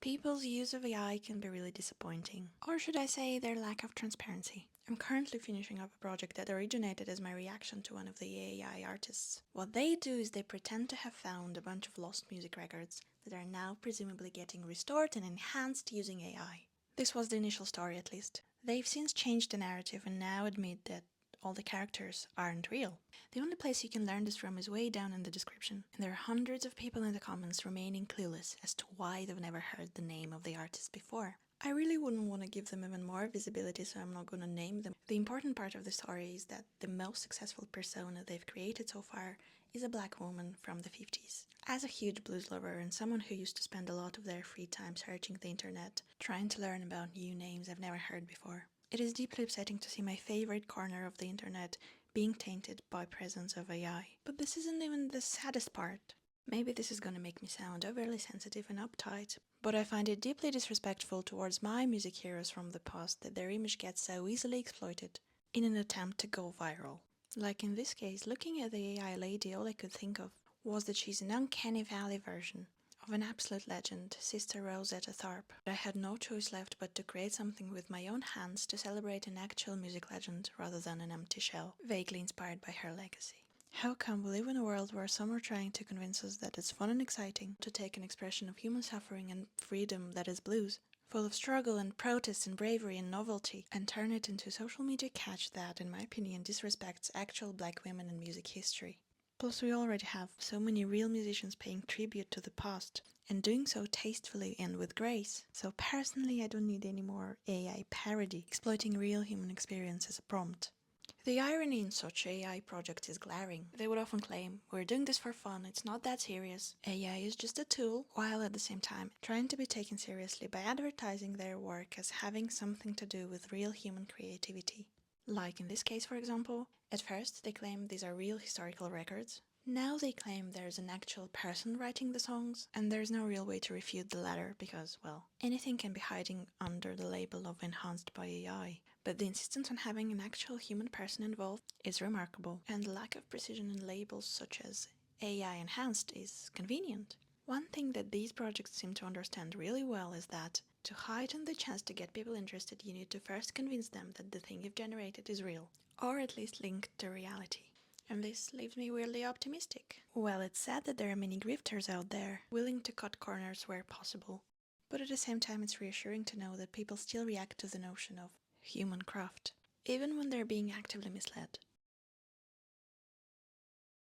People's use of AI can be really disappointing, or should I say their lack of transparency. I'm currently finishing up a project that originated as my reaction to one of the AI artists. What they do is they pretend to have found a bunch of lost music records that are now presumably getting restored and enhanced using AI. This was the initial story, at least. They've since changed the narrative and now admit that all the characters aren't real. The only place you can learn this from is way down in the description, and there are hundreds of people in the comments remaining clueless as to why they've never heard the name of the artist before. I really wouldn't want to give them even more visibility, so I'm not going to name them. The important part of the story is that the most successful persona they've created so far is a black woman from the 50s. As a huge blues lover and someone who used to spend a lot of their free time searching the internet, trying to learn about new names I've never heard before, it is deeply upsetting to see my favorite corner of the internet being tainted by presence of AI. But this isn't even the saddest part. Maybe this is gonna make me sound overly sensitive and uptight, but I find it deeply disrespectful towards my music heroes from the past that their image gets so easily exploited in an attempt to go viral. Like in this case, looking at the AI lady, all I could think of was that she's an uncanny valley version of an absolute legend, Sister Rosetta Tharpe. I had no choice left but to create something with my own hands to celebrate an actual music legend rather than an empty shell, vaguely inspired by her legacy. How come we live in a world where some are trying to convince us that it's fun and exciting to take an expression of human suffering and freedom that is blues, full of struggle and protest and bravery and novelty, and turn it into a social media catch that, in my opinion, disrespects actual black women in music history? Plus, we already have so many real musicians paying tribute to the past, and doing so tastefully and with grace. So personally, I don't need any more AI parody exploiting real human experience as a prompt. The irony in such AI projects is glaring. They would often claim, we're doing this for fun, it's not that serious. AI is just a tool, while at the same time trying to be taken seriously by advertising their work as having something to do with real human creativity. Like in this case, for example, at first they claim these are real historical records. Now they claim there's an actual person writing the songs, and there's no real way to refute the latter because, well, anything can be hiding under the label of enhanced by AI. But the insistence on having an actual human person involved is remarkable, and the lack of precision in labels such as AI enhanced is convenient. One thing that these projects seem to understand really well is that to heighten the chance to get people interested, you need to first convince them that the thing you've generated is real, or at least linked to reality. And this leaves me weirdly optimistic. Well, it's sad that there are many grifters out there, willing to cut corners where possible. But at the same time, it's reassuring to know that people still react to the notion of human craft, even when they're being actively misled.